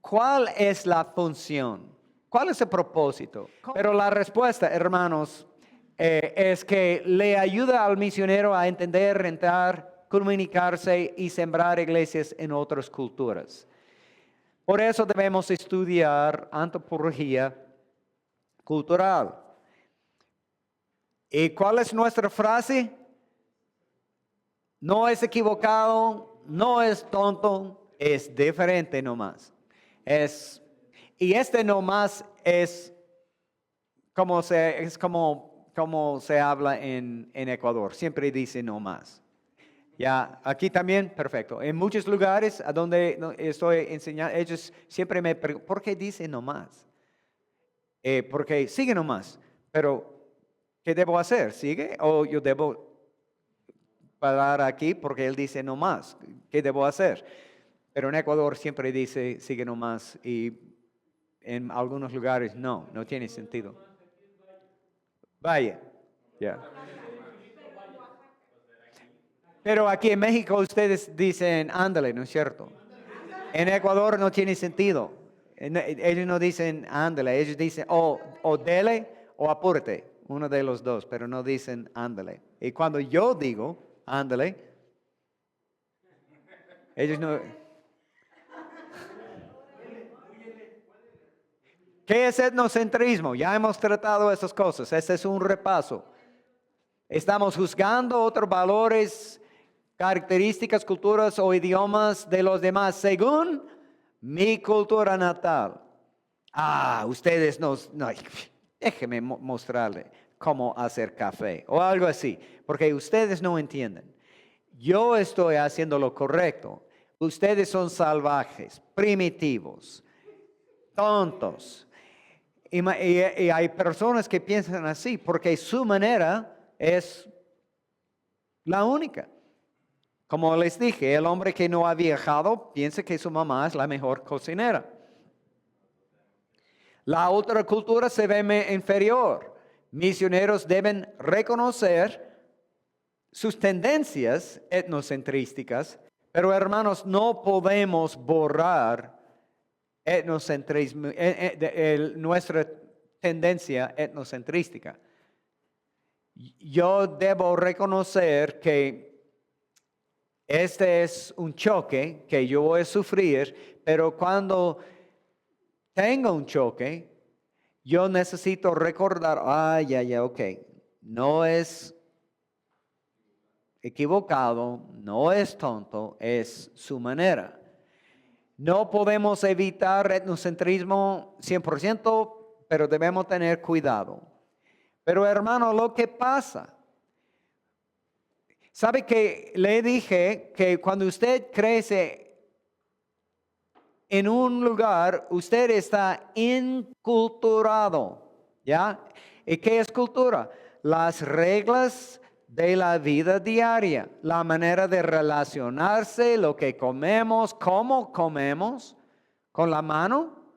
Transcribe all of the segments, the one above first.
¿cuál es la función? ¿Cuál es el propósito? Pero la respuesta, hermanos, es que le ayuda al misionero a entender, rentar, comunicarse y sembrar iglesias en otras culturas. Por eso debemos estudiar antropología cultural. ¿Y cuál es nuestra frase? No es equivocado, no es tonto, es diferente nomás. Y este nomás es como se habla en Ecuador. Siempre dice nomás. Ya, aquí también, perfecto. En muchos lugares a donde estoy enseñando, ellos siempre me preguntan, ¿por qué dice nomás? Porque sigue nomás. Pero, ¿qué debo hacer? ¿Sigue? ¿O yo debo parar aquí porque él dice nomás? ¿Qué debo hacer? Pero en Ecuador siempre dice sigue nomás y en algunos lugares no tiene sentido. Vaya, ya. Pero aquí en México ustedes dicen ándale, ¿no es cierto? En Ecuador no tiene sentido. Ellos no dicen ándale, ellos dicen o dele o apúrate, uno de los dos, pero no dicen ándale. Y cuando yo digo ándale, ellos no. ¿Qué es etnocentrismo? Ya hemos tratado esas cosas. Este es un repaso. Estamos juzgando otros valores, características, culturas o idiomas de los demás según mi cultura natal. Ustedes no, déjenme mostrarle cómo hacer café o algo así, porque ustedes no entienden. Yo estoy haciendo lo correcto. Ustedes son salvajes, primitivos, tontos. Y hay personas que piensan así porque su manera es la única. Como les dije, el hombre que no ha viajado piensa que su mamá es la mejor cocinera. La otra cultura se ve inferior. Misioneros deben reconocer sus tendencias etnocentrísticas, pero hermanos, no podemos borrar etnocentrismo, nuestra tendencia etnocentrística. Yo debo reconocer que este es un choque que yo voy a sufrir, pero cuando tengo un choque, yo necesito recordar, ok, no es equivocado, no es tonto, es su manera. No podemos evitar etnocentrismo 100%, pero debemos tener cuidado. Pero hermano, lo que pasa, ¿sabe que le dije que cuando usted crece en un lugar, usted está inculturado? ¿Ya? ¿Y qué es cultura? Las reglas de la vida diaria, la manera de relacionarse, lo que comemos, cómo comemos, con la mano,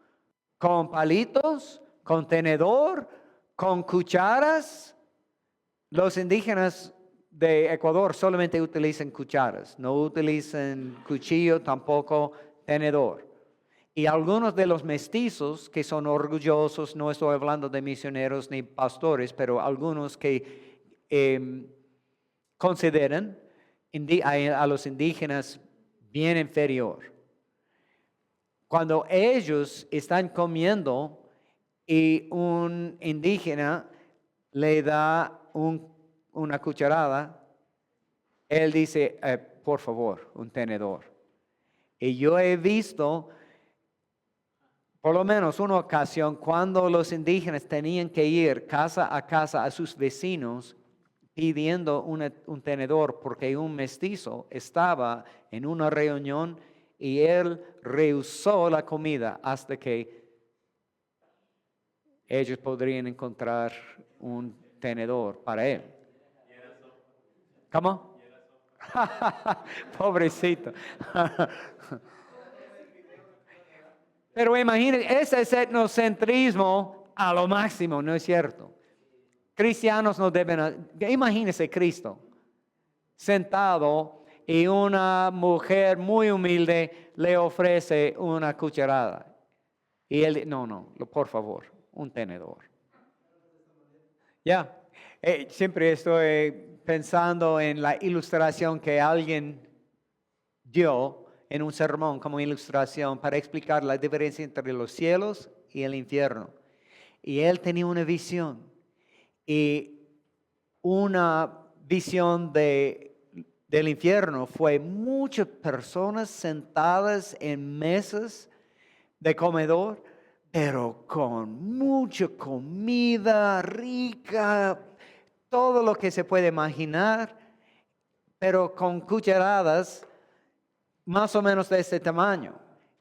con palitos, con tenedor, con cucharas. Los indígenas de Ecuador solamente utilizan cucharas, no utilizan cuchillo, tampoco tenedor. Y algunos de los mestizos que son orgullosos, no estoy hablando de misioneros ni pastores, pero algunos que consideran a los indígenas bien inferior. Cuando ellos están comiendo y un indígena le da una cucharada, él dice, por favor, un tenedor. Y yo he visto, por lo menos una ocasión, cuando los indígenas tenían que ir casa a sus vecinos pidiendo un tenedor porque un mestizo estaba en una reunión y él rehusó la comida hasta que ellos podrían encontrar un tenedor para él. ¿Cómo? Pobrecito. Pero imagínense, ese es etnocentrismo a lo máximo, ¿no es cierto? Cristianos no deben. Imagínense Cristo sentado y una mujer muy humilde le ofrece una cucharada. Y él, no, por favor, un tenedor. Ya, siempre estoy pensando en la ilustración que alguien dio en un sermón como ilustración para explicar la diferencia entre los cielos y el infierno. Y él tenía una visión. Y una visión del infierno fue muchas personas sentadas en mesas de comedor, pero con mucha comida rica, todo lo que se puede imaginar, pero con cucharadas más o menos de este tamaño.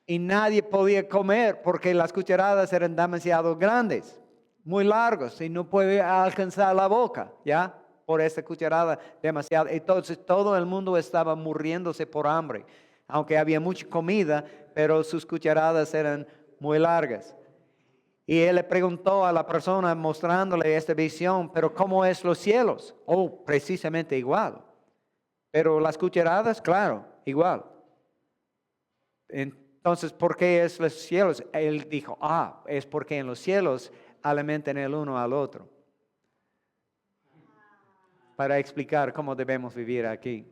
Y nadie podía comer porque las cucharadas eran demasiado grandes, muy largos, y no puede alcanzar la boca, ¿ya? Por esta cucharada demasiado. Entonces todo el mundo estaba muriéndose por hambre, aunque había mucha comida, pero sus cucharadas eran muy largas. Y él le preguntó a la persona mostrándole esta visión, pero ¿cómo es los cielos? Oh, precisamente igual. Pero las cucharadas, claro, igual. Entonces, ¿por qué es los cielos? Él dijo, es porque en los cielos alimentan el uno al otro. Para explicar cómo debemos vivir aquí.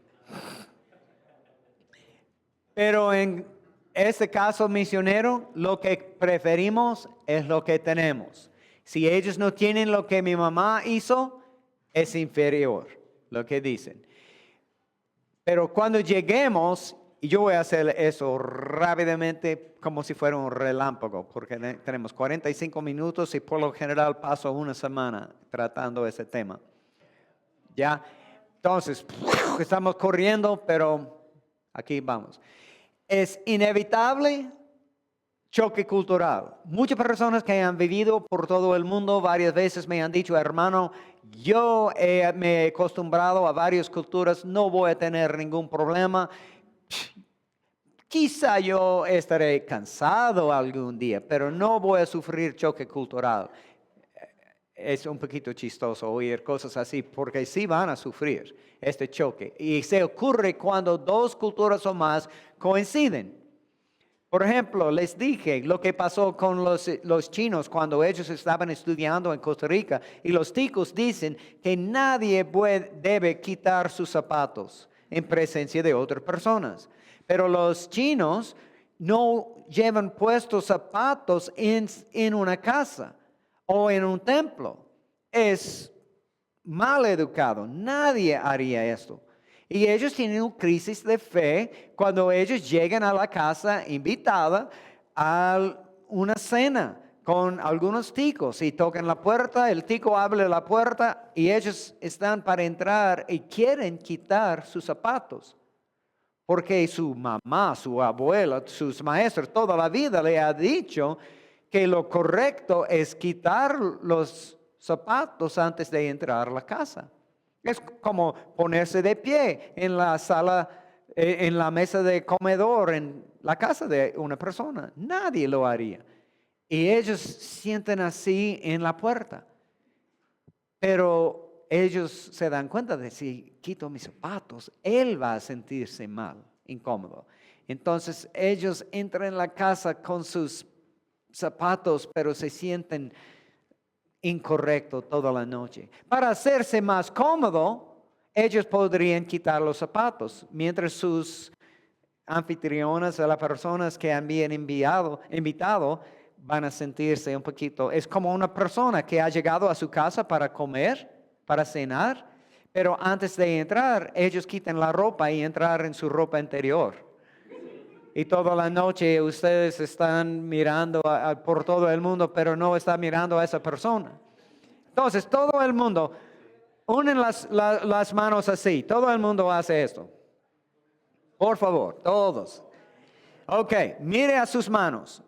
Pero en este caso misionero, lo que preferimos es lo que tenemos. Si ellos no tienen lo que mi mamá hizo, es inferior, lo que dicen. Pero cuando lleguemos, y yo voy a hacer eso rápidamente como si fuera un relámpago, porque tenemos 45 minutos y por lo general paso una semana tratando ese tema. ¿Ya? Entonces, estamos corriendo, pero aquí vamos. Es inevitable choque cultural. Muchas personas que han vivido por todo el mundo varias veces me han dicho, hermano, yo me he acostumbrado a varias culturas, no voy a tener ningún problema. Quizá yo estaré cansado algún día, pero no voy a sufrir choque cultural. Es un poquito chistoso oír cosas así, porque sí van a sufrir este choque. Y se ocurre cuando dos culturas o más coinciden. Por ejemplo, les dije lo que pasó con los chinos cuando ellos estaban estudiando en Costa Rica. Y los ticos dicen que nadie debe quitar sus zapatos en presencia de otras personas. Pero los chinos no llevan puestos zapatos en una casa o en un templo. Es mal educado. Nadie haría esto. Y ellos tienen una crisis de fe cuando ellos llegan a la casa invitada a una cena con algunos ticos y tocan la puerta, el tico abre la puerta y ellos están para entrar y quieren quitar sus zapatos. Porque su mamá, su abuela, sus maestros, toda la vida le ha dicho que lo correcto es quitar los zapatos antes de entrar a la casa. Es como ponerse de pie en la sala, en la mesa de comedor, en la casa de una persona. Nadie lo haría. Y ellos sienten así en la puerta. Pero ellos se dan cuenta de si quito mis zapatos, él va a sentirse mal, incómodo. Entonces ellos entran en la casa con sus zapatos, pero se sienten incorrecto toda la noche. Para hacerse más cómodo, ellos podrían quitar los zapatos, mientras sus anfitrionas o las personas que han bien invitado van a sentirse un poquito. Es como una persona que ha llegado a su casa para comer, para cenar, pero antes de entrar, ellos quitan la ropa y entrar en su ropa interior. Y toda la noche ustedes están mirando por todo el mundo, pero no están mirando a esa persona. Entonces, todo el mundo, unen las manos así. Todo el mundo hace esto. Por favor, todos. Ok, mire a sus manos.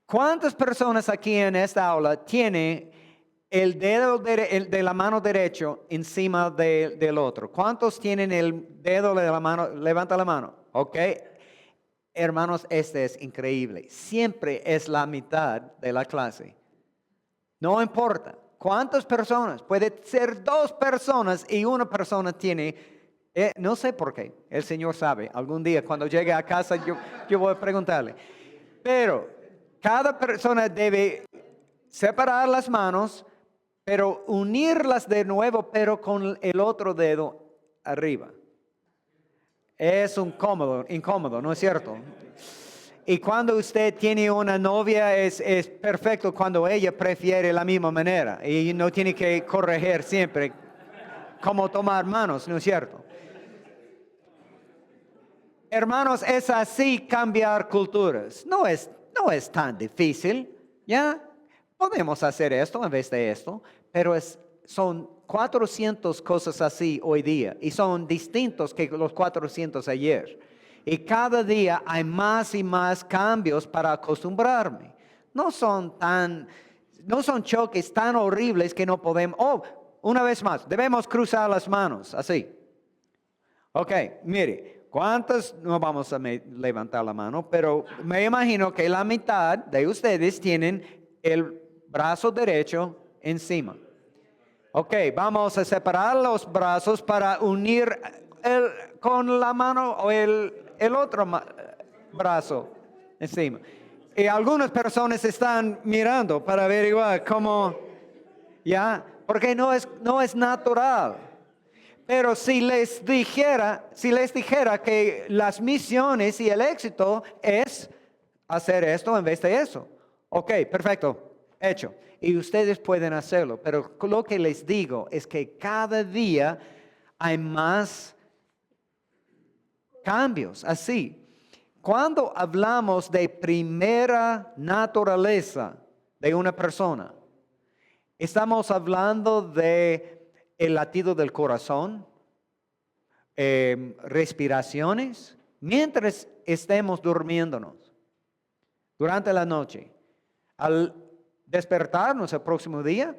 ¿Cuántas personas aquí en esta aula tienen el dedo de la mano derecho encima del otro? ¿Cuántos tienen el dedo de la mano? Levanta la mano. Ok. Hermanos, este es increíble. Siempre es la mitad de la clase. No importa cuántas personas. Puede ser 2 personas y una persona tiene. No sé por qué. El Señor sabe. Algún día cuando llegue a casa yo voy a preguntarle. Pero cada persona debe separar las manos, pero unirlas de nuevo, pero con el otro dedo arriba. Es incómodo, ¿no es cierto? Y cuando usted tiene una novia, es perfecto cuando ella prefiere la misma manera y no tiene que corregir siempre cómo tomar manos, ¿no es cierto? Hermanos, es así cambiar culturas. No es tan difícil, ¿ya? Podemos hacer esto en vez de esto, pero son 400 cosas así hoy día y son distintos que los 400 ayer. Y cada día hay más y más cambios para acostumbrarme. No son choques tan horribles que no podemos. Oh, una vez más, debemos cruzar las manos, así. Ok, mire, ¿cuántos? No vamos a levantar la mano, pero me imagino que la mitad de ustedes tienen el brazo derecho encima. Ok, vamos a separar los brazos para unir con la mano o el otro brazo encima. Y algunas personas están mirando para averiguar cómo, ¿ya? Porque no es natural. Pero si les dijera que las misiones y el éxito es hacer esto en vez de eso. Ok, perfecto, hecho. Y ustedes pueden hacerlo, pero lo que les digo es que cada día hay más cambios, así. Cuando hablamos de primera naturaleza de una persona, estamos hablando de el latido del corazón, respiraciones, mientras estemos durmiéndonos durante la noche. Al despertarnos el próximo día,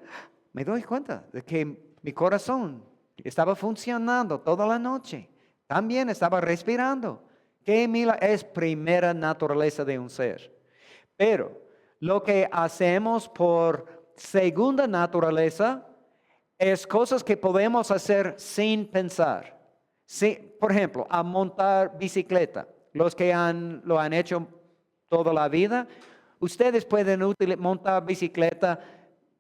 me doy cuenta de que mi corazón estaba funcionando toda la noche. También estaba respirando. Es primera naturaleza de un ser. Pero lo que hacemos por segunda naturaleza es cosas que podemos hacer sin pensar. Sí, por ejemplo, a montar bicicleta. Los que lo han hecho toda la vida, ustedes pueden montar bicicleta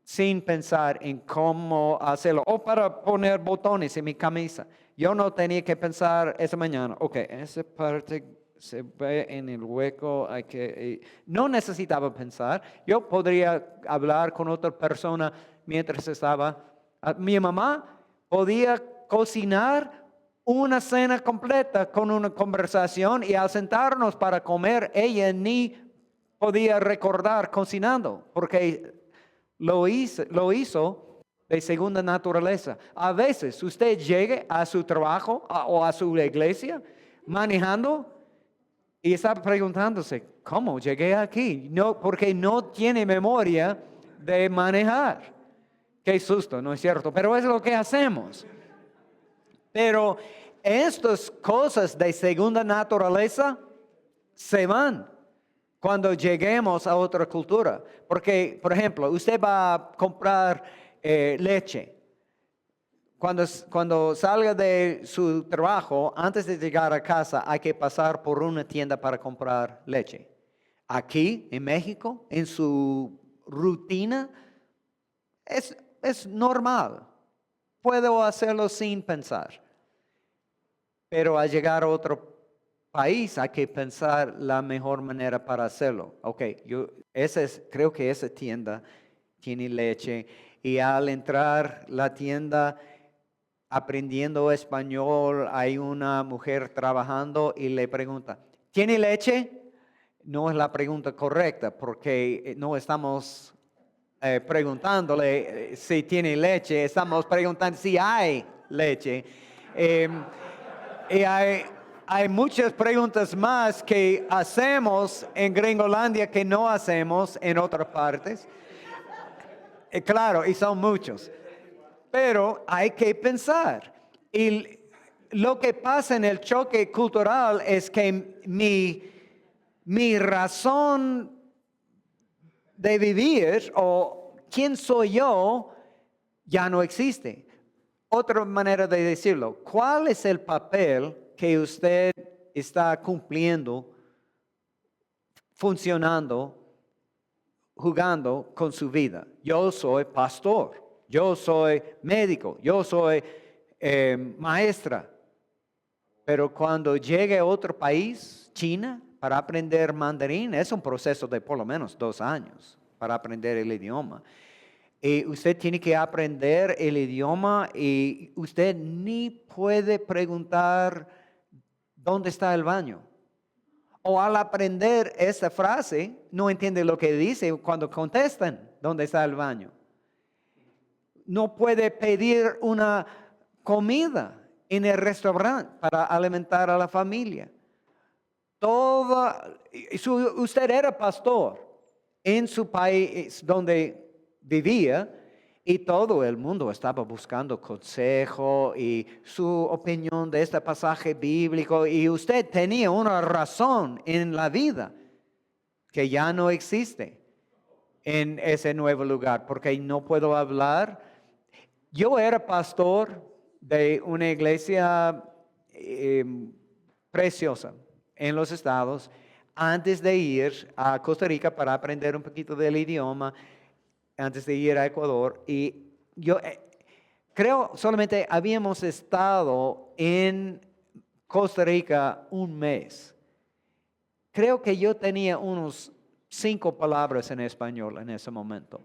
sin pensar en cómo hacerlo. O para poner botones en mi camisa. Yo no tenía que pensar esa mañana, ok, esa parte se ve en el hueco, no necesitaba pensar. Yo podría hablar con otra persona mientras estaba. Mi mamá podía cocinar una cena completa con una conversación y al sentarnos para comer, ella ni podía recordar cocinando porque lo hizo de segunda naturaleza. A veces usted llegue a su trabajo o a su iglesia manejando y está preguntándose, ¿cómo llegué aquí? No, porque no tiene memoria de manejar. Qué susto, ¿no es cierto? Pero es lo que hacemos. Pero estas cosas de segunda naturaleza se van cuando lleguemos a otra cultura. Porque, por ejemplo, usted va a comprar leche. Cuando salga de su trabajo, antes de llegar a casa, hay que pasar por una tienda para comprar leche. Aquí, en México, en su rutina, es normal. Puedo hacerlo sin pensar. Pero al llegar a otro país hay que pensar la mejor manera para hacerlo. Ok, creo que esa tienda tiene leche y al entrar la tienda aprendiendo español, hay una mujer trabajando y le pregunta, ¿tiene leche? No es la pregunta correcta porque no estamos preguntándole si tiene leche, estamos preguntando si hay leche. Y hay muchas preguntas más que hacemos en Gringolandia que no hacemos en otras partes. Claro, y son muchos. Pero hay que pensar. Y lo que pasa en el choque cultural es que mi razón de vivir o quién soy yo ya no existe. Otra manera de decirlo, ¿cuál es el papel que usted está cumpliendo, funcionando jugando con su vida. Yo soy pastor, yo soy médico, yo soy maestra. Pero cuando llegue a otro país, China, para aprender mandarín, es un proceso de por lo menos 2 años para aprender el idioma. Y usted tiene que aprender el idioma y usted ni puede preguntar dónde está el baño. O al aprender esa frase, no entiende lo que dice cuando contestan dónde está el baño. No puede pedir una comida en el restaurante para alimentar a la familia. Usted era pastor en su país donde vivía y todo el mundo estaba buscando consejo y su opinión de este pasaje bíblico y usted tenía una razón en la vida que ya no existe en ese nuevo lugar porque no puedo hablar. Yo era pastor de una iglesia preciosa en los Estados antes de ir a Costa Rica para aprender un poquito del idioma, antes de ir a Ecuador. Y yo creo solamente habíamos estado en Costa Rica un mes. Creo que yo tenía unos 5 palabras en español en ese momento.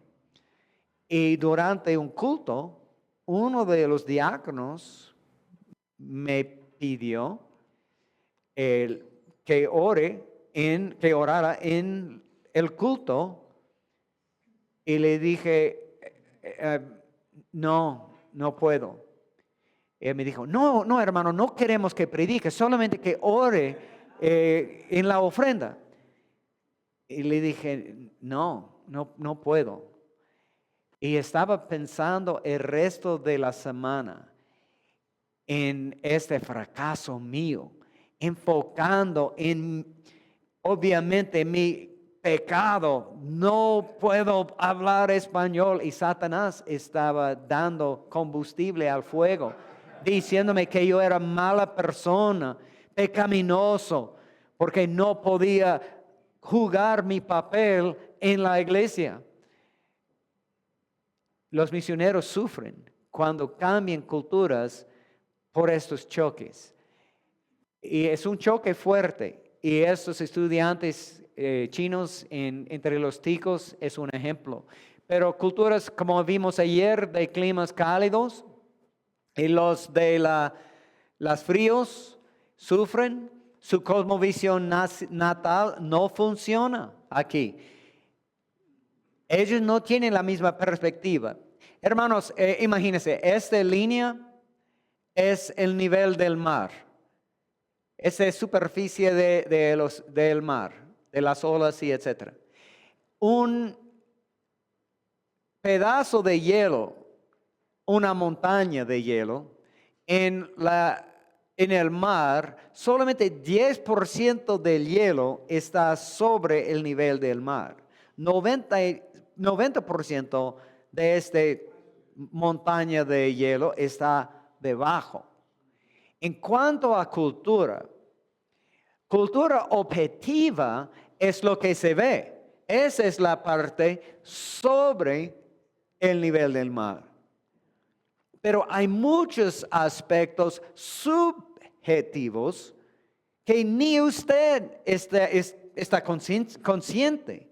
Y durante un culto, uno de los diáconos me pidió que orara en el culto y le dije, no puedo. Él me dijo, no hermano, no queremos que predique, solamente que ore en la ofrenda. Y le dije, no puedo. Y estaba pensando el resto de la semana en este fracaso mío, enfocando en, obviamente, mi pecado. No puedo hablar español y Satanás estaba dando combustible al fuego, diciéndome que yo era mala persona, pecaminoso, porque no podía jugar mi papel en la iglesia. Los misioneros sufren cuando cambian culturas por estos choques. Y es un choque fuerte. Y estos estudiantes chinos entre los ticos es un ejemplo. Pero culturas como vimos ayer de climas cálidos y los de las fríos sufren. Su cosmovisión natal no funciona aquí. Ellos no tienen la misma perspectiva. Hermanos, imagínense, esta línea es el nivel del mar. Esa es superficie del mar, de las olas y etc. Un pedazo de hielo, una montaña de hielo, en el mar, solamente 10% del hielo está sobre el nivel del mar. 90% de esta montaña de hielo está debajo. En cuanto a cultura objetiva es lo que se ve. Esa es la parte sobre el nivel del mar. Pero hay muchos aspectos subjetivos que ni usted está consciente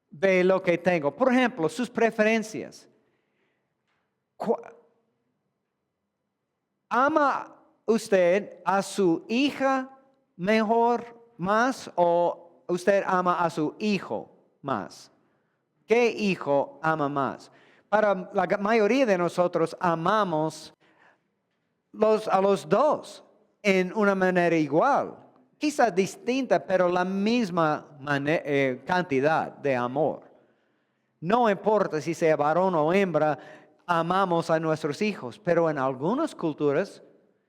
de lo que tengo. Por ejemplo, sus preferencias. ¿Ama usted a su hija más o usted ama a su hijo más? ¿Qué hijo ama más? Para la mayoría de nosotros amamos a los dos en una manera igual. Quizás distinta, pero la misma cantidad de amor. No importa si sea varón o hembra, amamos a nuestros hijos, pero en algunas culturas,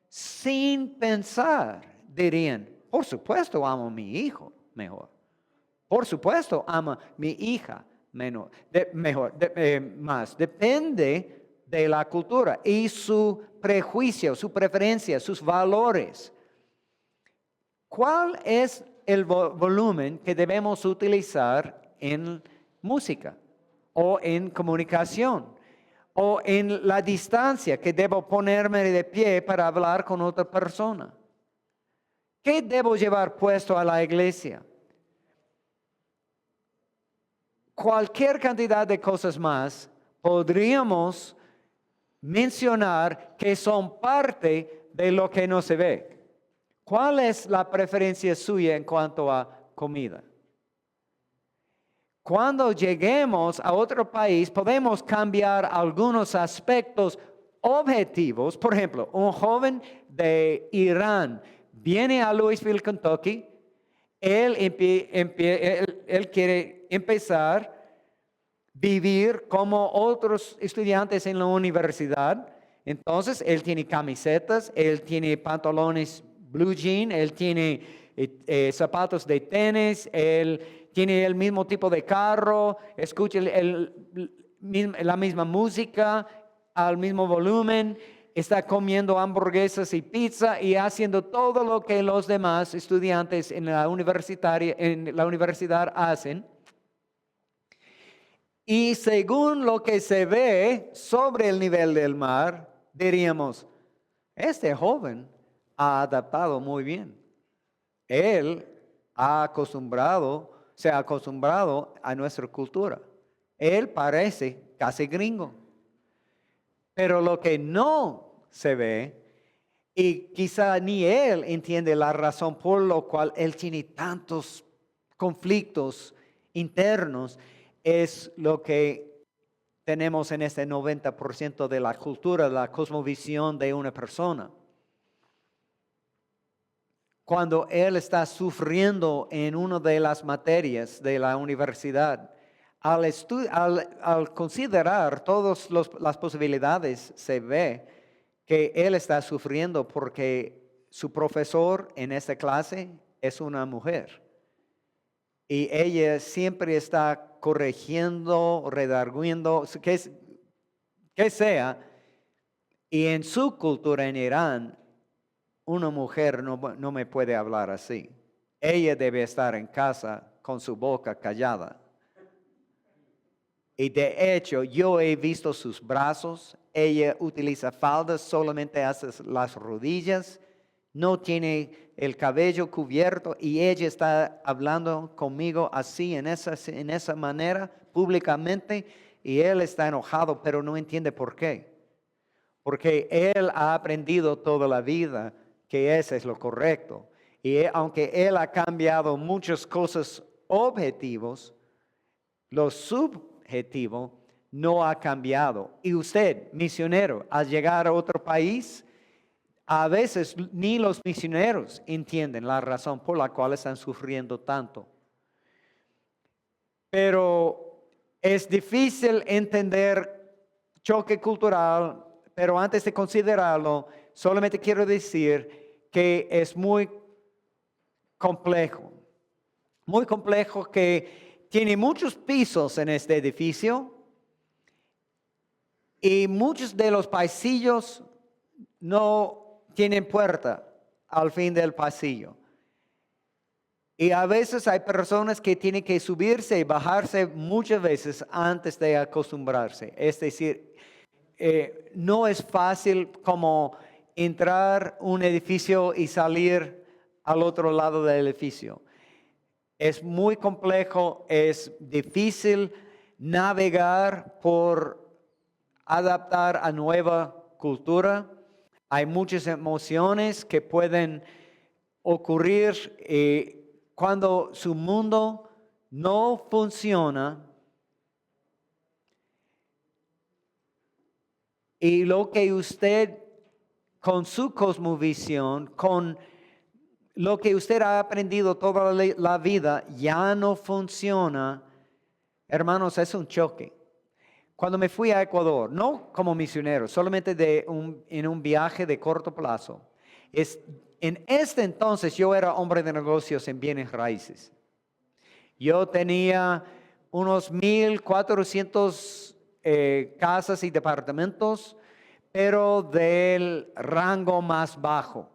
sin pensar, dirían, por supuesto amo a mi hijo mejor. Por supuesto amo a mi hija más. Depende de la cultura y su prejuicio, su preferencia, sus valores. ¿Cuál es el volumen que debemos utilizar en música o en comunicación o en la distancia que debo ponerme de pie para hablar con otra persona. ¿Qué debo llevar puesto a la iglesia? Cualquier cantidad de cosas más podríamos mencionar que son parte de lo que no se ve. ¿Cuál es la preferencia suya en cuanto a comida? Cuando lleguemos a otro país, podemos cambiar algunos aspectos objetivos. Por ejemplo, un joven de Irán viene a Louisville, Kentucky. Él quiere empezar a vivir como otros estudiantes en la universidad. Entonces, él tiene camisetas, él tiene pantalones blue jean, él tiene zapatos de tenis, él tiene el mismo tipo de carro, escucha la misma música al mismo volumen, está comiendo hamburguesas y pizza y haciendo todo lo que los demás estudiantes en la universidad hacen. Y según lo que se ve sobre el nivel del mar, diríamos, este joven ha adaptado muy bien. Él se ha acostumbrado a nuestra cultura. Él parece casi gringo. Pero lo que no se ve, y quizá ni él entiende la razón por la cual él tiene tantos conflictos internos, es lo que tenemos en este 90% de la cultura, la cosmovisión de una persona. Cuando él está sufriendo en una de las materias de la universidad, al considerar todas las posibilidades, se ve que él está sufriendo porque su profesor en esta clase es una mujer. Y ella siempre está corrigiendo, redarguyendo, que sea. Y en su cultura en Irán, una mujer no me puede hablar así. Ella debe estar en casa con su boca callada. Y de hecho, yo he visto sus brazos. Ella utiliza faldas solamente hasta las rodillas. No tiene el cabello cubierto y ella está hablando conmigo así, en esa manera, públicamente. Y él está enojado, pero no entiende por qué. Porque él ha aprendido toda la vida que ese es lo correcto. Y aunque él ha cambiado muchas cosas objetivos, lo subjetivo no ha cambiado. Y usted, misionero, al llegar a otro país, a veces ni los misioneros entienden la razón por la cual están sufriendo tanto. Pero es difícil entender choque cultural, pero antes de considerarlo, solamente quiero decir que es muy complejo que tiene muchos pisos en este edificio y muchos de los pasillos no tienen puerta al fin del pasillo. Y a veces hay personas que tienen que subirse y bajarse muchas veces antes de acostumbrarse. Es decir, no es fácil como entrar a un edificio y salir al otro lado del edificio. Es muy complejo, es difícil navegar por adaptar a nueva cultura. Hay muchas emociones que pueden ocurrir cuando su mundo no funciona. Y lo que usted, con su cosmovisión, con lo que usted ha aprendido toda la vida, ya no funciona. Hermanos, es un choque. Cuando me fui a Ecuador, no como misionero, solamente en un viaje de corto plazo, en este entonces yo era hombre de negocios en bienes raíces. Yo tenía unos 1,400 casas y departamentos, pero del rango más bajo,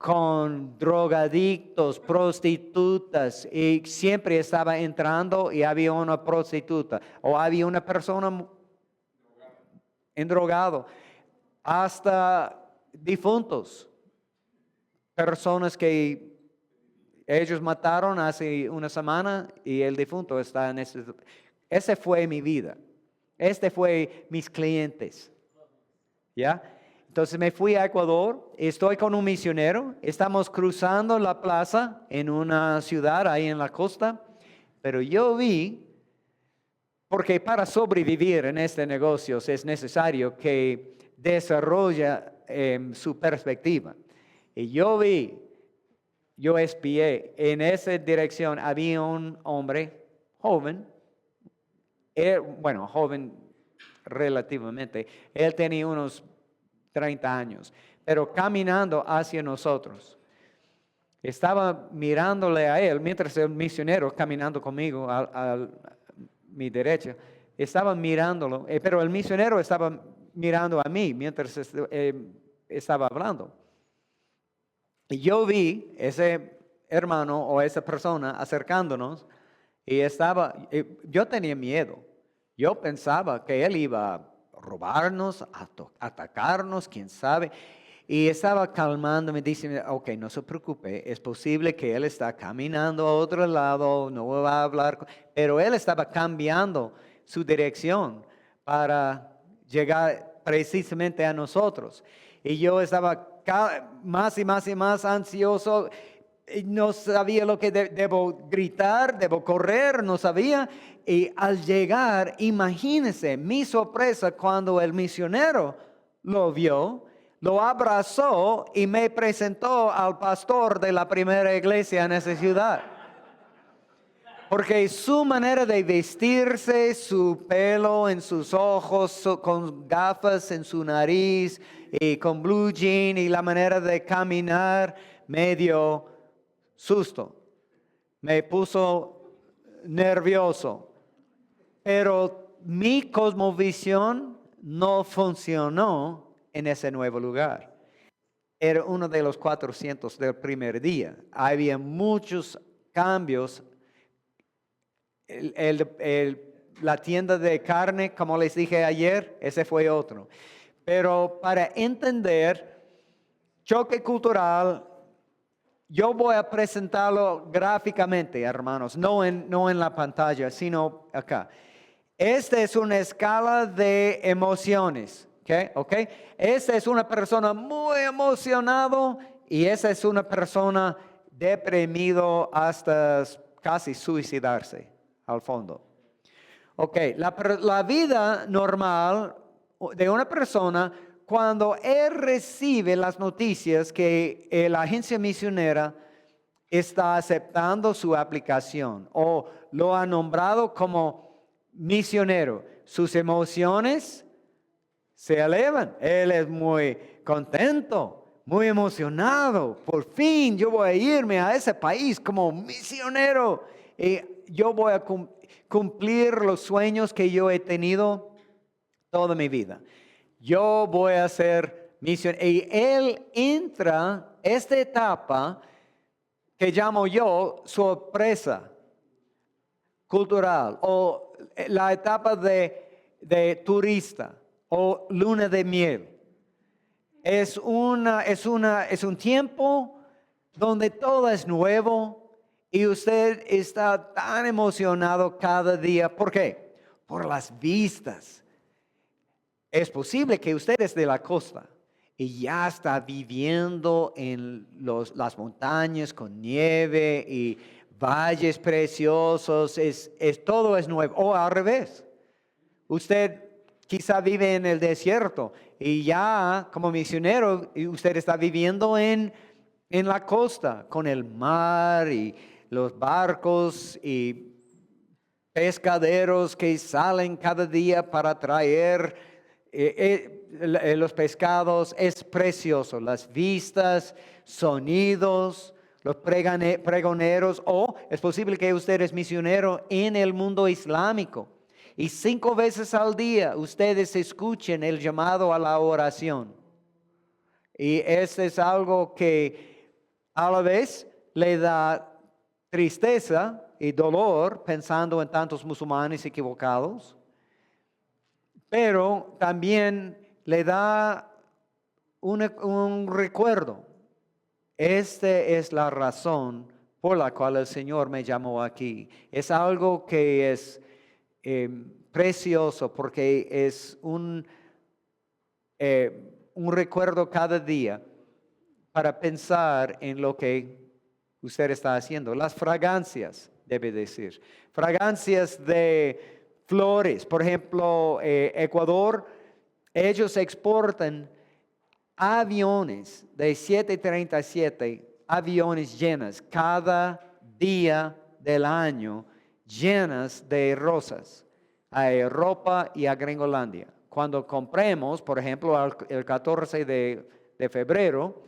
con drogadictos, prostitutas, y siempre estaba entrando y había una prostituta o había una persona endrogado, hasta difuntos, personas que ellos mataron hace una semana y el difunto está en ese. Esa fue mi vida. Este fue mis clientes. ¿Ya? Entonces me fui a Ecuador, estoy con un misionero, estamos cruzando la plaza en una ciudad ahí en la costa, pero yo vi, porque para sobrevivir en este negocio es necesario que desarrolle su perspectiva. Y yo vi, yo espié, en esa dirección había un hombre joven, joven relativamente, él tenía unos 30 años, pero caminando hacia nosotros. Estaba mirándole a él, mientras el misionero caminando conmigo a mi derecha, estaba mirándolo, pero el misionero estaba mirando a mí mientras estaba hablando. Y yo vi ese hermano o esa persona acercándonos y yo tenía miedo. Yo pensaba que él iba a robarnos, atacarnos, quién sabe. Y estaba calmándome, diciendo, ok, no se preocupe, es posible que él está caminando a otro lado, no va a hablar, pero él estaba cambiando su dirección para llegar precisamente a nosotros. Y yo estaba más y más y más ansioso, no sabía lo que debo gritar, debo correr, no sabía. Y al llegar, imagínense mi sorpresa cuando el misionero lo vio, lo abrazó y me presentó al pastor de la primera iglesia en esa ciudad. Porque su manera de vestirse, su pelo en sus ojos, con gafas en su nariz y con blue jean y la manera de caminar me dio susto. Me puso nervioso. Pero mi cosmovisión no funcionó en ese nuevo lugar. Era uno de los 400 del primer día. Había muchos cambios. La tienda de carne, como les dije ayer, ese fue otro. Pero para entender choque cultural, yo voy a presentarlo gráficamente, hermanos, no en la pantalla, sino acá. Esta es una escala de emociones, ¿ok? Esta es una persona muy emocionado y esa es una persona deprimido hasta casi suicidarse al fondo. Ok, la vida normal de una persona cuando él recibe las noticias que la agencia misionera está aceptando su aplicación o lo ha nombrado como misionero, sus emociones se elevan. Él es muy contento, muy emocionado. Por fin yo voy a irme a ese país como misionero y yo voy a cumplir los sueños que yo he tenido toda mi vida. Yo voy a ser misionero. Y él entra esta etapa que llamo yo sorpresa cultural o la etapa de turista o luna de miel. Es un tiempo donde todo es nuevo y usted está tan emocionado cada día. ¿Por qué? Por las vistas. Es posible que usted es de la costa y ya está viviendo en las montañas con nieve y valles preciosos, todo es nuevo. O al revés, usted quizá vive en el desierto y ya como misionero usted está viviendo en la costa con el mar y los barcos y pescaderos que salen cada día para traer los pescados. Es precioso, las vistas, sonidos, los pregoneros, o es posible que usted es misionero en el mundo islámico y 5 veces al día ustedes escuchen el llamado a la oración. Y este es algo que A la vez le da tristeza y dolor pensando en tantos musulmanes equivocados, pero también le da un recuerdo. Esta es la razón por la cual el Señor me llamó aquí. Es algo que es precioso porque es un recuerdo cada día para pensar en lo que usted está haciendo. Las fragancias, debe decir. Fragancias de flores. Por ejemplo, Ecuador, ellos exportan aviones de 737, aviones llenas cada día del año, llenas de rosas a Europa y a Gringolandia. Cuando compremos, por ejemplo, el 14 de febrero,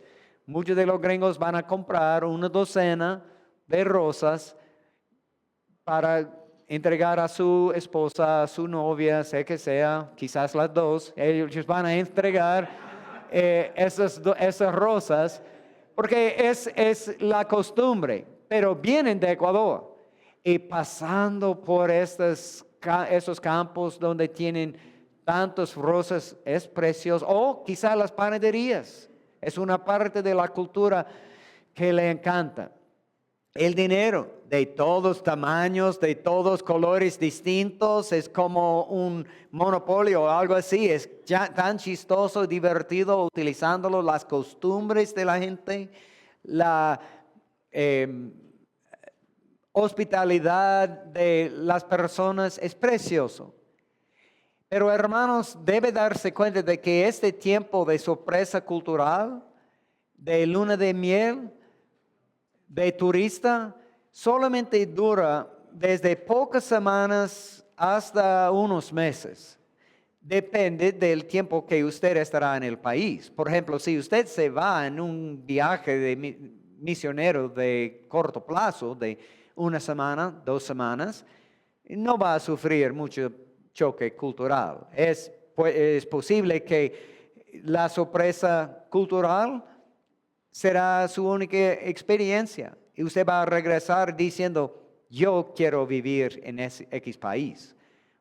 muchos de los gringos van a comprar una docena de rosas para entregar a su esposa, a su novia, sé que sea, quizás las dos. Ellos van a entregar esas rosas porque es la costumbre, pero vienen de Ecuador y pasando por esos campos donde tienen tantas rosas, es precioso. O quizás las panaderías, es una parte de la cultura que le encanta. El dinero de todos tamaños, de todos colores distintos, es como un monopolio o algo así. Es ya tan chistoso, divertido utilizándolo, las costumbres de la gente, la hospitalidad de las personas, es precioso. Pero hermanos, debe darse cuenta de que este tiempo de sorpresa cultural, de luna de miel, de turista, solamente dura desde pocas semanas hasta unos meses. Depende del tiempo que usted estará en el país. Por ejemplo, si usted se va en un viaje de misionero de corto plazo, de una semana, 2 semanas, no va a sufrir mucho choque cultural. Es posible que la sorpresa cultural será su única experiencia y usted va a regresar diciendo, yo quiero vivir en ese X país.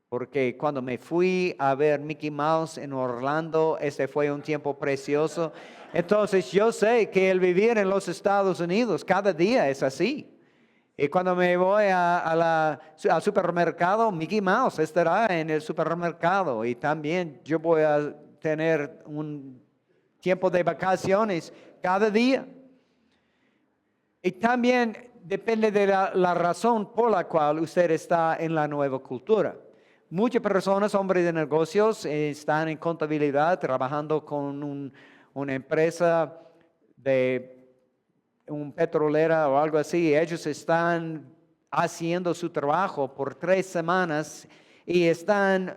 Porque cuando me fui a ver Mickey Mouse en Orlando, ese fue un tiempo precioso. Entonces yo sé que el vivir en los Estados Unidos cada día es así. Y cuando me voy al supermercado, Mickey Mouse estará en el supermercado. Y también yo voy a tener un tiempo de vacaciones cada día. Y también depende de la razón por la cual usted está en la nueva cultura. Muchas personas, hombres de negocios, están en contabilidad, trabajando con una empresa de un petrolera o algo así. Ellos están haciendo su trabajo por 3 semanas y están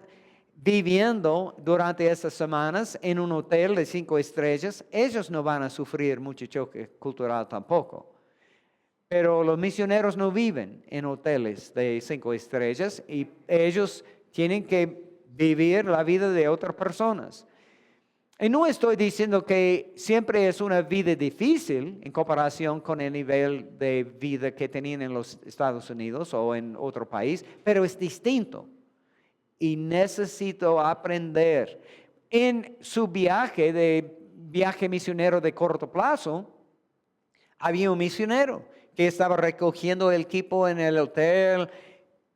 viviendo durante esas semanas en un hotel de 5 estrellas. Ellos no van a sufrir mucho choque cultural tampoco. Pero los misioneros no viven en hoteles de 5 estrellas y ellos tienen que vivir la vida de otras personas. Y no estoy diciendo que siempre es una vida difícil en comparación con el nivel de vida que tenían en los Estados Unidos o en otro país, pero es distinto. Y necesito aprender. En su viaje misionero de corto plazo, había un misionero que estaba recogiendo el equipo en el hotel.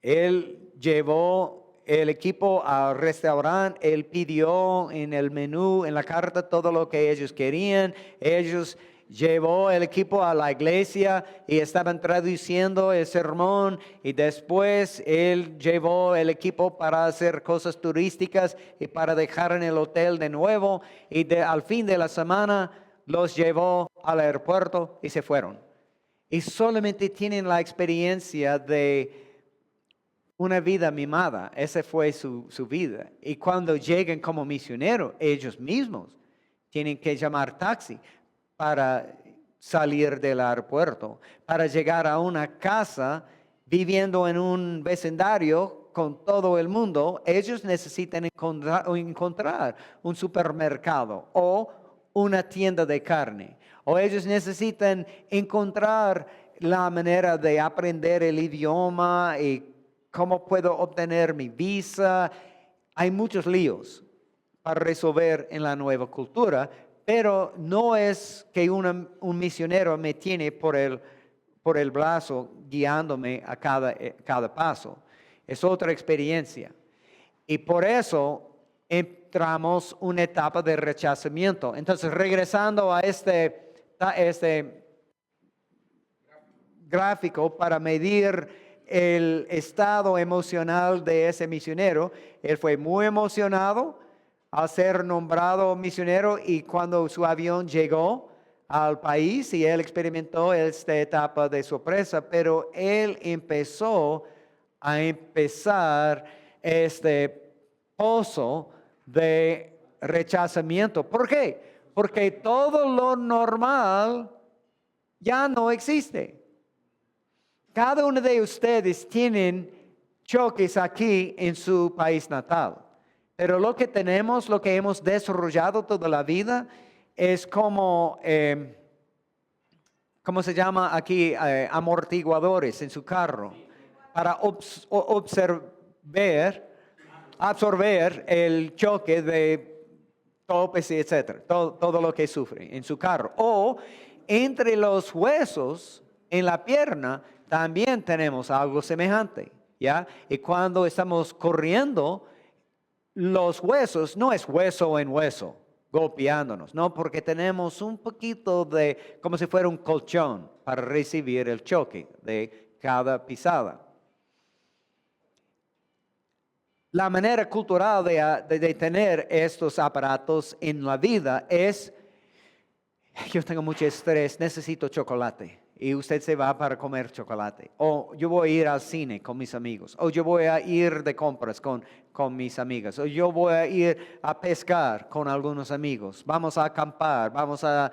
Él llevó el equipo al restaurante, él pidió en el menú, en la carta, todo lo que ellos querían. Ellos llevó el equipo a la iglesia y estaban traduciendo el sermón, y después él llevó el equipo para hacer cosas turísticas y para dejar en el hotel de nuevo, y al fin de la semana los llevó al aeropuerto y se fueron. Y solamente tienen la experiencia de una vida mimada. Esa fue su vida. Y cuando llegan como misioneros, ellos mismos tienen que llamar taxi para salir del aeropuerto, para llegar a una casa viviendo en un vecindario con todo el mundo. Ellos necesitan encontrar un supermercado o una tienda de carne, o ellos necesitan encontrar la manera de aprender el idioma y cómo puedo obtener mi visa. Hay muchos líos para resolver en la nueva cultura, pero no es que un misionero me tiene por el brazo guiándome a cada paso. Es otra experiencia. Y por eso entramos una etapa de rechazamiento. Entonces, regresando a este gráfico para medir el estado emocional de ese misionero, él fue muy emocionado al ser nombrado misionero y cuando su avión llegó al país y él experimentó esta etapa de sorpresa, pero él empezó a empezar este pozo de rechazamiento. ¿Por qué? Porque todo lo normal ya no existe. Cada uno de ustedes tienen choques aquí en su país natal. Pero lo que tenemos, lo que hemos desarrollado toda la vida, es como, ¿cómo se llama aquí? Amortiguadores en su carro, para absorber el choque de topes y etcétera, todo lo que sufre en su carro. O entre los huesos, en la pierna, también tenemos algo semejante, ¿ya? Y cuando estamos corriendo, los huesos, no es hueso en hueso, golpeándonos, no, porque tenemos un poquito de, como si fuera un colchón para recibir el choque de cada pisada. La manera cultural de tener estos aparatos en la vida es, yo tengo mucho estrés, necesito chocolate. Y usted se va para comer chocolate. O yo voy a ir al cine con mis amigos. O yo voy a ir de compras con mis amigas. O yo voy a ir a pescar con algunos amigos. Vamos a acampar. Vamos a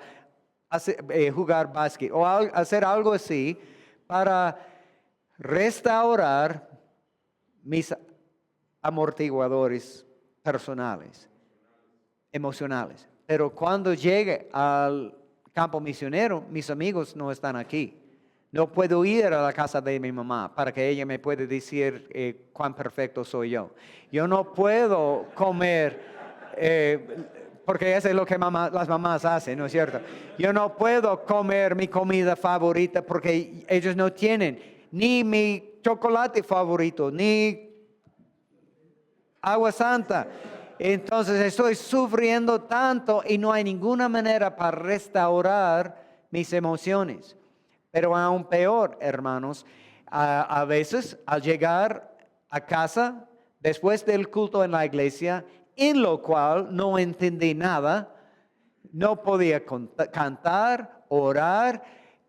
jugar básquet. O hacer algo así para restaurar mis amortiguadores personales, emocionales. Pero cuando llegue al campo misionero, mis amigos no están aquí. No puedo ir a la casa de mi mamá para que ella me pueda decir cuán perfecto soy yo. Yo no puedo comer, porque eso es lo que las mamás hacen, ¿no es cierto? Yo no puedo comer mi comida favorita porque ellos no tienen ni mi chocolate favorito, ni agua santa. Entonces estoy sufriendo tanto y no hay ninguna manera para restaurar mis emociones. Pero aún peor, hermanos, a veces al llegar a casa después del culto en la iglesia, en lo cual no entendí nada, no podía cantar, orar,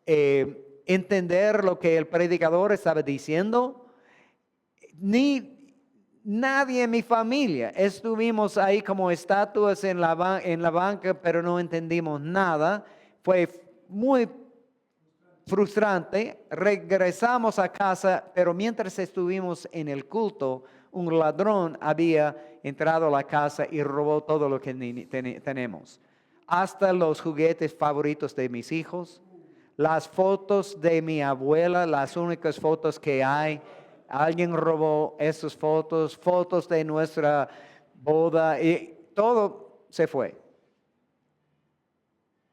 entender lo que el predicador estaba diciendo, ni nadie en mi familia. Estuvimos ahí como estatuas en la banca, pero no entendimos nada. Fue muy frustrante. Regresamos a casa, pero mientras estuvimos en el culto, un ladrón había entrado a la casa y robó todo lo que tenemos. Hasta los juguetes favoritos de mis hijos, las fotos de mi abuela, las únicas fotos que hay. Alguien robó esas fotos de nuestra boda y todo se fue.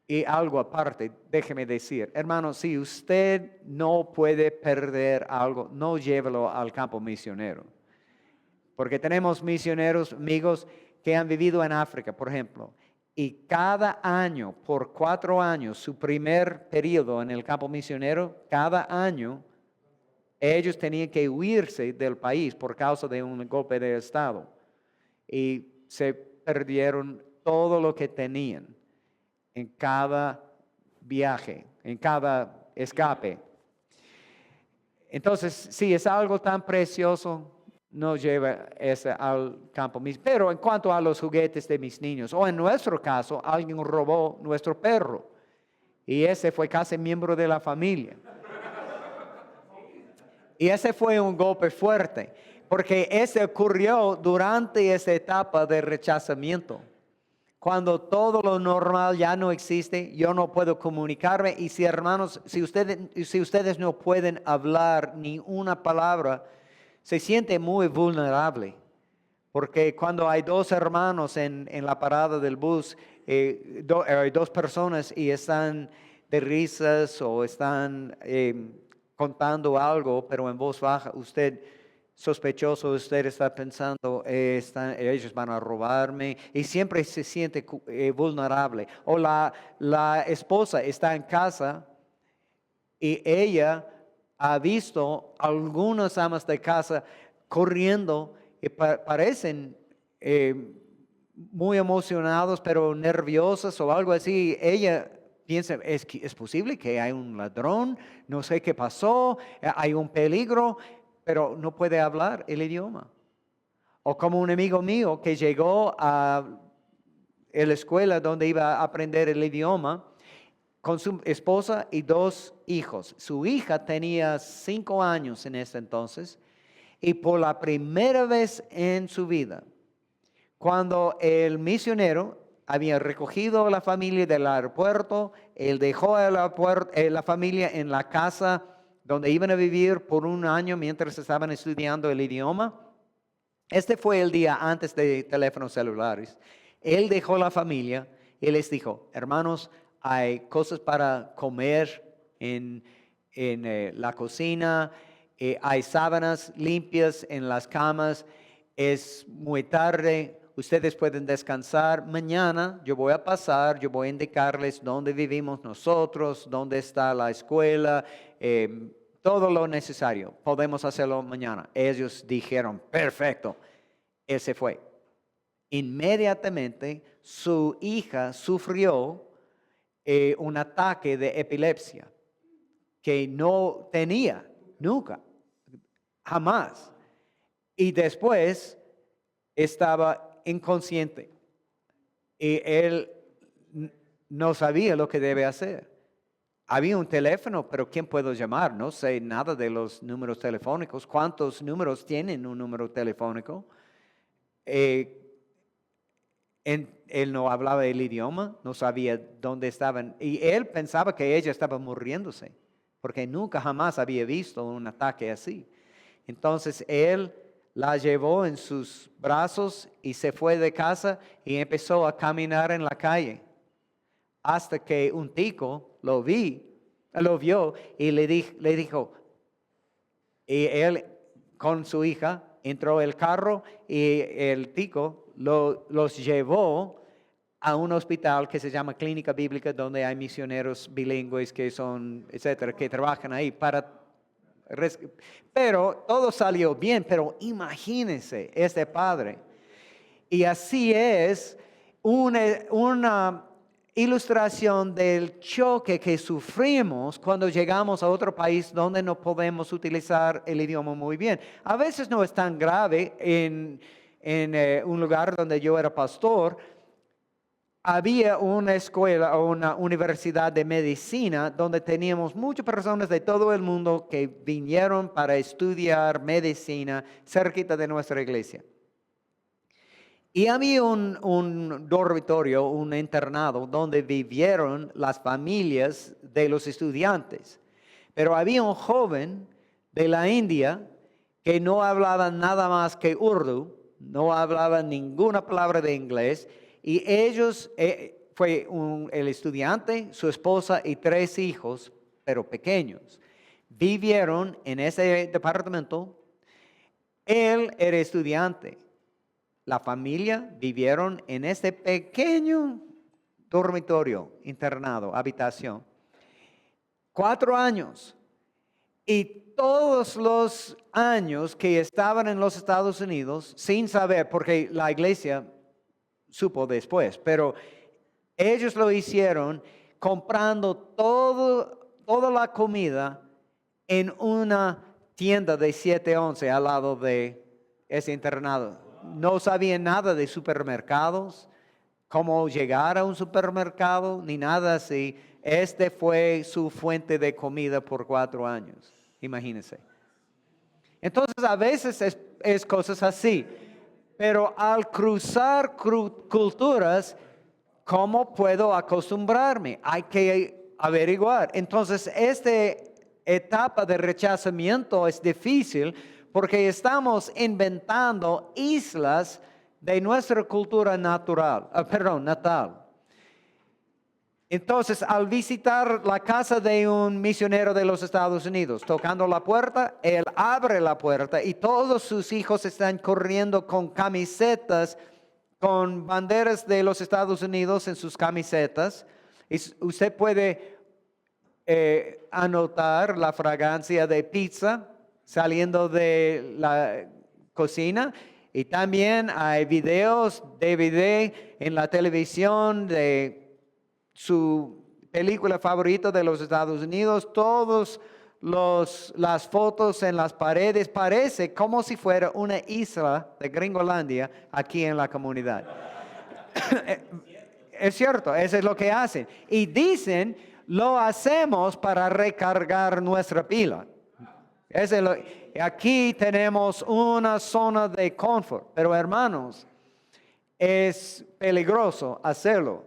Y algo aparte, déjeme decir, hermano, si usted no puede perder algo, no llévelo al campo misionero. Porque tenemos misioneros, amigos, que han vivido en África, por ejemplo, y cada año, por 4 años, su primer periodo en el campo misionero, cada año, ellos tenían que huirse del país por causa de un golpe de estado. Y se perdieron todo lo que tenían en cada viaje, en cada escape. Entonces, si es algo tan precioso, no lleva ese al campo mismo. Pero en cuanto a los juguetes de mis niños, o en nuestro caso, alguien robó nuestro perro. Y ese fue casi miembro de la familia. Y ese fue un golpe fuerte, porque ese ocurrió durante esa etapa de rechazamiento. Cuando todo lo normal ya no existe, yo no puedo comunicarme. Y si hermanos, si ustedes no pueden hablar ni una palabra, se siente muy vulnerable. Porque cuando hay dos hermanos en la parada del bus, hay dos personas y están de risas o están contando algo, pero en voz baja, usted sospechoso, usted está pensando, ellos van a robarme, y siempre se siente vulnerable. O la esposa está en casa y ella ha visto algunas amas de casa corriendo y parecen muy emocionados, pero nerviosas o algo así. Ella piensa, es posible que hay un ladrón, no sé qué pasó, hay un peligro, pero no puede hablar el idioma. O como un amigo mío que llegó a la escuela donde iba a aprender el idioma con su esposa y dos hijos. Su hija tenía 5 años en ese entonces y por la primera vez en su vida, cuando el misionero había recogido a la familia del aeropuerto, él dejó a la familia en la casa donde iban a vivir por 1 año mientras estaban estudiando el idioma. Este fue el día antes de teléfonos celulares. Él dejó la familia y les dijo, hermanos, hay cosas para comer en la cocina, hay sábanas limpias en las camas, es muy tarde, ustedes pueden descansar. Mañana yo voy a pasar, yo voy a indicarles dónde vivimos nosotros, dónde está la escuela, todo lo necesario. Podemos hacerlo mañana. Ellos dijeron, perfecto. Él se fue. Inmediatamente su hija sufrió un ataque de epilepsia que no tenía nunca, jamás. Y después estaba inconsciente y él no sabía lo que debe hacer. Había un teléfono, pero ¿quién puedo llamar? No sé nada de los números telefónicos. ¿Cuántos números tienen un número telefónico? Él no hablaba el idioma, no sabía dónde estaban. Y él pensaba que ella estaba muriéndose, porque nunca jamás había visto un ataque así. Entonces él la llevó en sus brazos y se fue de casa y empezó a caminar en la calle. Hasta que un tico lo vio y le dijo, y él con su hija entró el carro y el tico los llevó a un hospital que se llama Clínica Bíblica, donde hay misioneros bilingües que son, etcétera, que trabajan ahí pero todo salió bien. Pero imagínense este padre. Y así es una ilustración del choque que sufrimos cuando llegamos a otro país donde no podemos utilizar el idioma muy bien. A veces no es tan grave. En un lugar donde yo era pastor, había una escuela o una universidad de medicina donde teníamos muchas personas de todo el mundo que vinieron para estudiar medicina cerquita de nuestra iglesia. Y había un dormitorio, un internado, donde vivieron las familias de los estudiantes. Pero había un joven de la India que no hablaba nada más que Urdu, no hablaba ninguna palabra de inglés. Y ellos, el estudiante, su esposa y 3 hijos, pero pequeños, vivieron en ese departamento. Él era estudiante. La familia vivieron en este pequeño dormitorio, internado, habitación, 4 años. Y todos los años que estaban en los Estados Unidos, sin saber, porque la iglesia supo después, pero ellos lo hicieron comprando toda la comida en una tienda de 7-11 al lado de ese internado. No sabían nada de supermercados, cómo llegar a un supermercado, ni nada así. Este fue su fuente de comida por 4 años. Imagínense. Entonces a veces es cosas así. Pero al cruzar culturas, ¿cómo puedo acostumbrarme? Hay que averiguar. Entonces, esta etapa de rechazamiento es difícil porque estamos inventando islas de nuestra cultura natal. Entonces, al visitar la casa de un misionero de los Estados Unidos, tocando la puerta, él abre la puerta y todos sus hijos están corriendo con camisetas, con banderas de los Estados Unidos en sus camisetas. Y usted puede anotar la fragancia de pizza saliendo de la cocina. Y también hay videos, DVD en la televisión de su película favorita de los Estados Unidos, todas las fotos en las paredes, parece como si fuera una isla de Gringolandia aquí en la comunidad. Es cierto, eso es lo que hacen. Y dicen, lo hacemos para recargar nuestra pila. Aquí tenemos una zona de confort, pero hermanos, es peligroso hacerlo.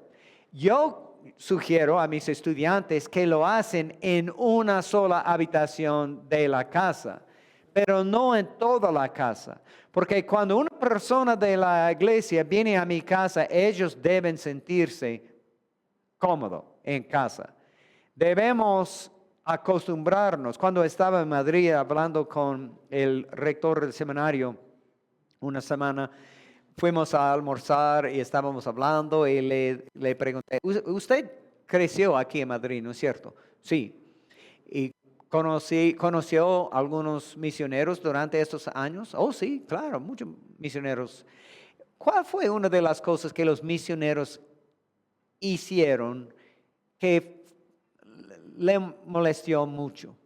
Yo sugiero a mis estudiantes que lo hacen en una sola habitación de la casa, pero no en toda la casa. Porque cuando una persona de la iglesia viene a mi casa, ellos deben sentirse cómodos en casa. Debemos acostumbrarnos. Cuando estaba en Madrid hablando con el rector del seminario una semana, fuimos a almorzar y estábamos hablando y le pregunté, ¿usted creció aquí en Madrid, no es cierto? Sí. ¿Y conoció algunos misioneros durante estos años? Oh, sí, claro, muchos misioneros. ¿Cuál fue una de las cosas que los misioneros hicieron que le molestó mucho?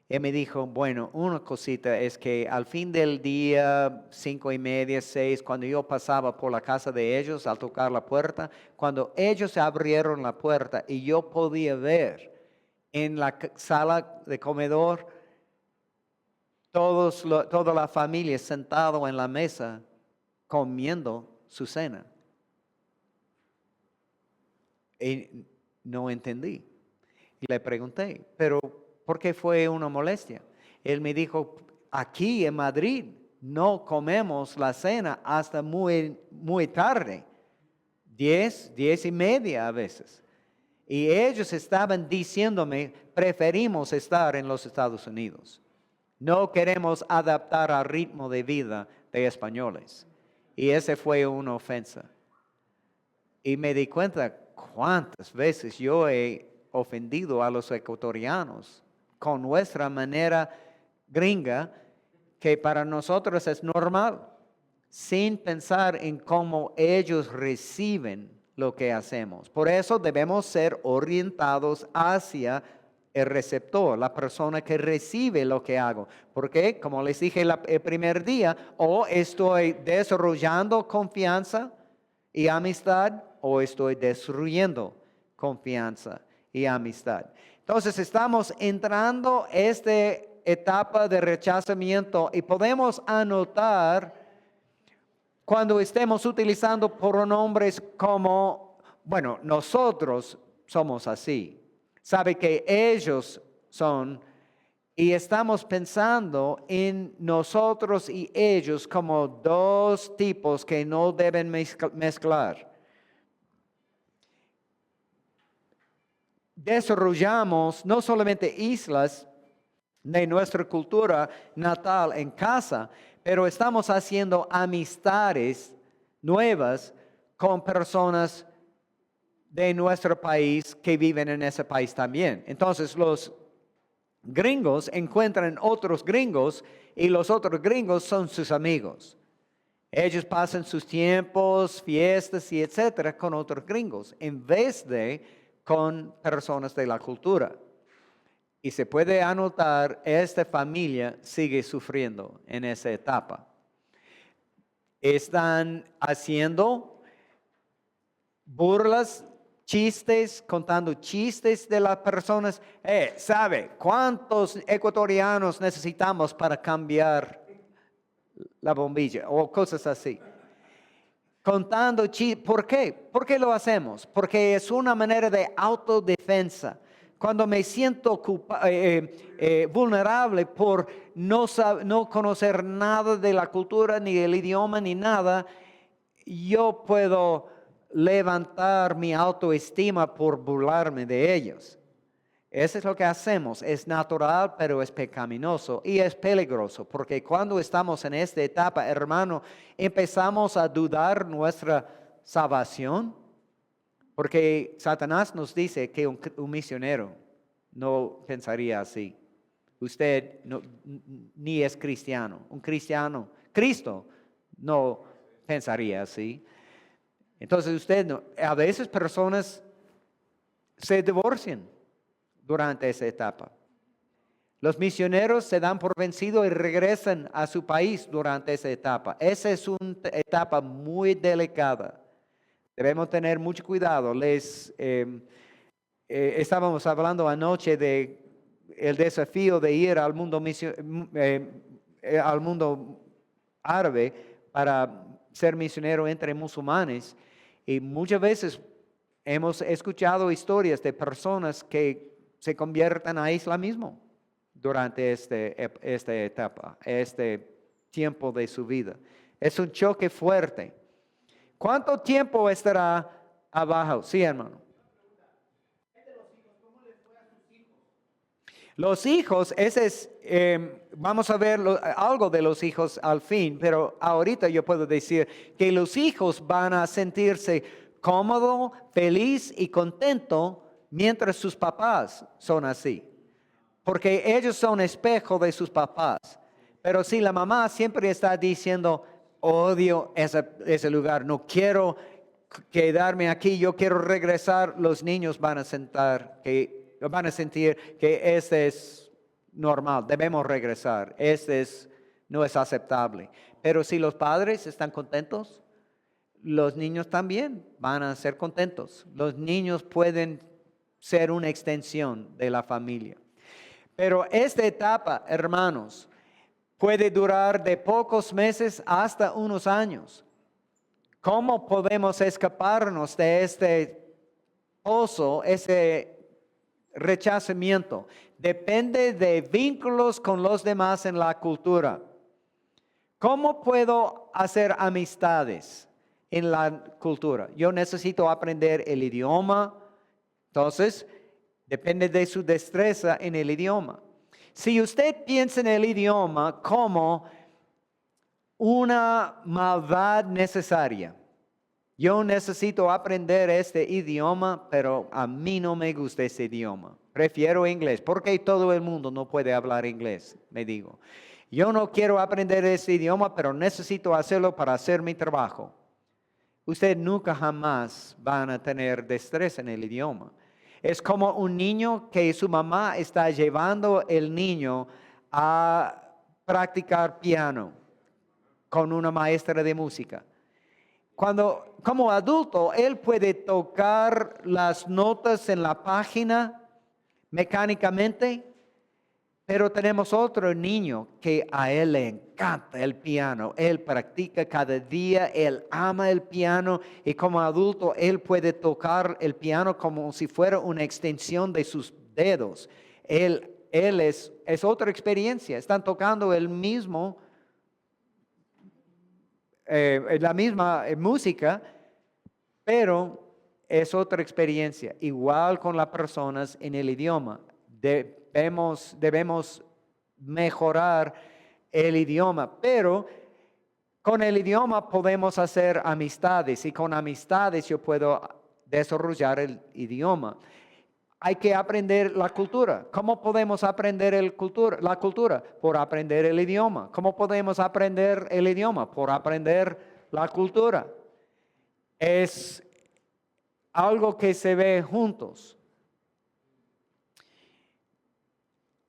Él me dijo, bueno, una cosita es que al fin del día, 5:30, 6, cuando yo pasaba por la casa de ellos al tocar la puerta, cuando ellos abrieron la puerta y yo podía ver en la sala de comedor toda la familia sentado en la mesa comiendo su cena. Y no entendí. Y le pregunté, pero ¿por qué fue una molestia? Él me dijo, aquí en Madrid no comemos la cena hasta muy, muy tarde, 10:30 a veces. Y ellos estaban diciéndome, preferimos estar en los Estados Unidos. No queremos adaptar al ritmo de vida de españoles. Y esa fue una ofensa. Y me di cuenta cuántas veces yo he ofendido a los ecuatorianos con nuestra manera gringa, que para nosotros es normal, sin pensar en cómo ellos reciben lo que hacemos. Por eso debemos ser orientados hacia el receptor, la persona que recibe lo que hago. Porque, como les dije el primer día, o estoy desarrollando confianza y amistad, o estoy destruyendo confianza y amistad. Entonces estamos entrando a esta etapa de rechazamiento y podemos anotar cuando estemos utilizando pronombres como, bueno, nosotros somos así. Sabe que ellos son, y estamos pensando en nosotros y ellos como dos tipos que no deben mezclar. Desarrollamos no solamente islas de nuestra cultura natal en casa, pero estamos haciendo amistades nuevas con personas de nuestro país que viven en ese país también. Entonces los gringos encuentran otros gringos y los otros gringos son sus amigos. Ellos pasan sus tiempos, fiestas y etcétera con otros gringos en vez de con personas de la cultura. Y se puede anotar, esta familia sigue sufriendo en esa etapa. Están haciendo burlas, chistes, contando chistes de las personas. ¿Sabe cuántos ecuatorianos necesitamos para cambiar la bombilla? O cosas así. contando chistes. ¿Por qué? ¿Por qué lo hacemos? Porque es una manera de autodefensa. Cuando me siento vulnerable por no conocer nada de la cultura, ni el idioma, ni nada, yo puedo levantar mi autoestima por burlarme de ellos. Eso es lo que hacemos. Es natural, pero es pecaminoso y es peligroso, porque cuando estamos en esta etapa, hermano, empezamos a dudar nuestra salvación, porque Satanás nos dice que un misionero no pensaría así. Usted ni es cristiano. Un cristiano, Cristo, no pensaría así. Entonces a veces personas se divorcian durante esa etapa. Los misioneros se dan por vencidos y regresan a su país durante esa etapa. Esa es una etapa muy delicada. Debemos tener mucho cuidado. Estábamos hablando anoche de el desafío de ir al mundo árabe para ser misionero entre musulmanes. Y muchas veces hemos escuchado historias de personas que se convierten a islamismo durante esta etapa, este tiempo de su vida. Es un choque fuerte. ¿Cuánto tiempo estará abajo? Sí, hermano. Los hijos, vamos a ver algo de los hijos al fin, pero ahorita yo puedo decir que los hijos van a sentirse cómodo, feliz y contento mientras sus papás son así. Porque ellos son espejo de sus papás. Pero si la mamá siempre está diciendo, odio ese lugar, no quiero quedarme aquí, yo quiero regresar, los niños van a sentir que este es normal, debemos regresar, no es aceptable. Pero si los padres están contentos, los niños también van a ser contentos. Los niños pueden ser una extensión de la familia. Pero esta etapa, hermanos, puede durar de pocos meses hasta unos años. ¿Cómo podemos escaparnos de este pozo, ese rechazamiento? Depende de vínculos con los demás en la cultura. ¿Cómo puedo hacer amistades en la cultura? Yo necesito aprender el idioma. Entonces, depende de su destreza en el idioma. Si usted piensa en el idioma como una maldad necesaria, yo necesito aprender este idioma, pero a mí no me gusta ese idioma. Prefiero inglés, porque todo el mundo no puede hablar inglés, me digo. Yo no quiero aprender ese idioma, pero necesito hacerlo para hacer mi trabajo. Usted nunca jamás van a tener destreza en el idioma. Es como un niño que su mamá está llevando el niño a practicar piano con una maestra de música. Cuando como adulto él puede tocar las notas en la página mecánicamente, pero tenemos otro niño que a él le encanta el piano. Él practica cada día, él ama el piano y como adulto él puede tocar el piano como si fuera una extensión de sus dedos. Él es otra experiencia. Están tocando la misma música, pero es otra experiencia. Igual con las personas en el idioma. Debemos mejorar el idioma, pero con el idioma podemos hacer amistades y con amistades yo puedo desarrollar el idioma. Hay que aprender la cultura. ¿Cómo podemos aprender la cultura? Por aprender el idioma. ¿Cómo podemos aprender el idioma? Por aprender la cultura. Es algo que se ve juntos.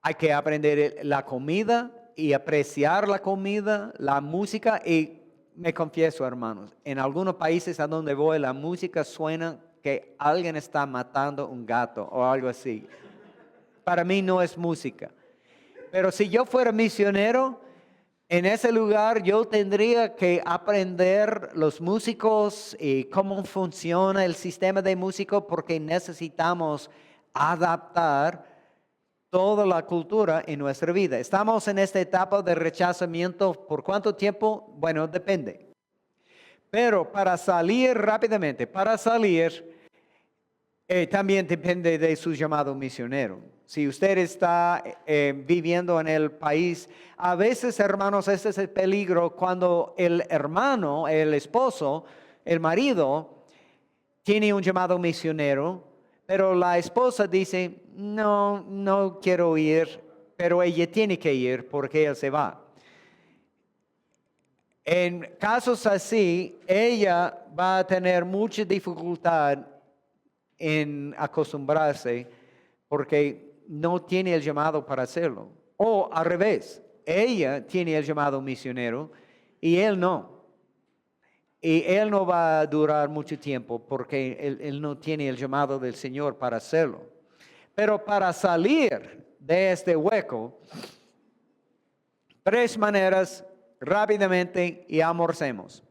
Hay que aprender la comida y apreciar la comida, la música. Y me confieso, hermanos, en algunos países a donde voy, la música suena que alguien está matando un gato o algo así. Para mí no es música. Pero si yo fuera misionero, En ese lugar yo tendría que aprender los músicos y cómo funciona el sistema de músico porque necesitamos adaptar toda la cultura en nuestra vida. Estamos en esta etapa de rechazamiento. ¿Por cuánto tiempo? Bueno, depende. Pero para salir rápidamente, también depende de su llamado misionero. Si usted está viviendo en el país, a veces, hermanos, este es el peligro cuando el hermano, el esposo, el marido, tiene un llamado misionero, pero la esposa dice, no quiero ir, pero ella tiene que ir porque él se va. En casos así, ella va a tener mucha dificultad en acostumbrarse porque no tiene el llamado para hacerlo. O al revés, ella tiene el llamado misionero y él no. Y él no va a durar mucho tiempo porque él no tiene el llamado del Señor para hacerlo. Pero para salir de este hueco, 3 maneras rápidamente y almorcemos.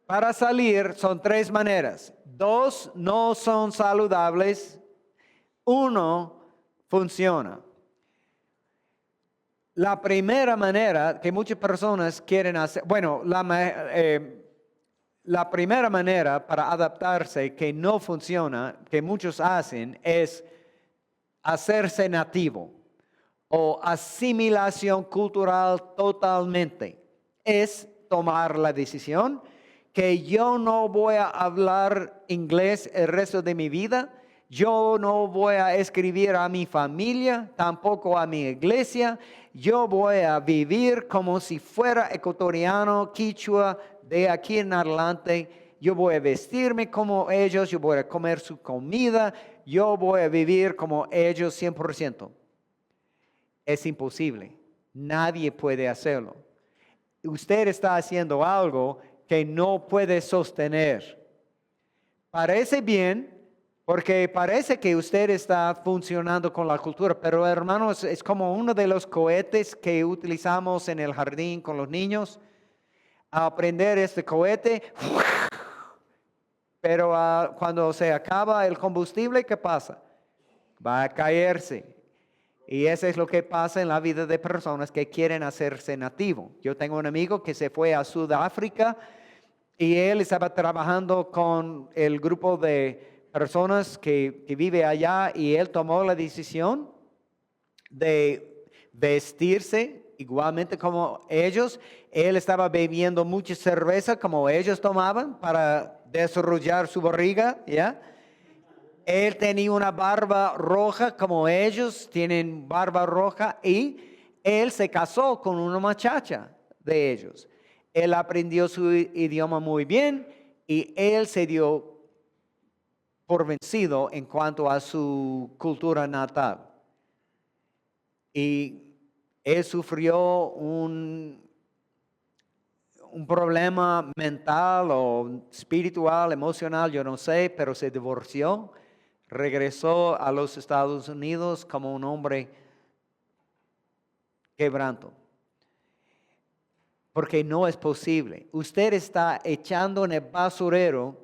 Para salir son 3 maneras. 2 no son saludables. 1 funciona. La primera manera que muchas personas quieren hacer, la primera manera para adaptarse que no funciona, que muchos hacen, es hacerse nativo o asimilación cultural totalmente. Es tomar la decisión que yo no voy a hablar inglés el resto de mi vida. Yo no voy a escribir a mi familia, tampoco a mi iglesia. Yo voy a vivir como si fuera ecuatoriano, quichua, de aquí en adelante. Yo voy a vestirme como ellos, yo voy a comer su comida, yo voy a vivir como ellos 100%. Es imposible. Nadie puede hacerlo. Usted está haciendo algo que no puede sostener. Parece bien, porque parece que usted está funcionando con la cultura, pero hermanos, es como uno de los cohetes que utilizamos en el jardín con los niños. A aprender este cohete, pero cuando se acaba el combustible, ¿qué pasa? Va a caerse. Y eso es lo que pasa en la vida de personas que quieren hacerse nativo. Yo tengo un amigo que se fue a Sudáfrica y él estaba trabajando con el grupo de personas que vive allá y él tomó la decisión de vestirse igualmente como ellos. Él estaba bebiendo mucha cerveza como ellos tomaban para desarrollar su barriga, ¿ya? Él tenía una barba roja como ellos tienen barba roja y él se casó con una muchacha de ellos. Él aprendió su idioma muy bien y él se dio por vencido en cuanto a su cultura natal. Y él sufrió un problema mental o espiritual, emocional, yo no sé, pero se divorció. Regresó a los Estados Unidos como un hombre quebranto. Porque no es posible. Usted está echando en el basurero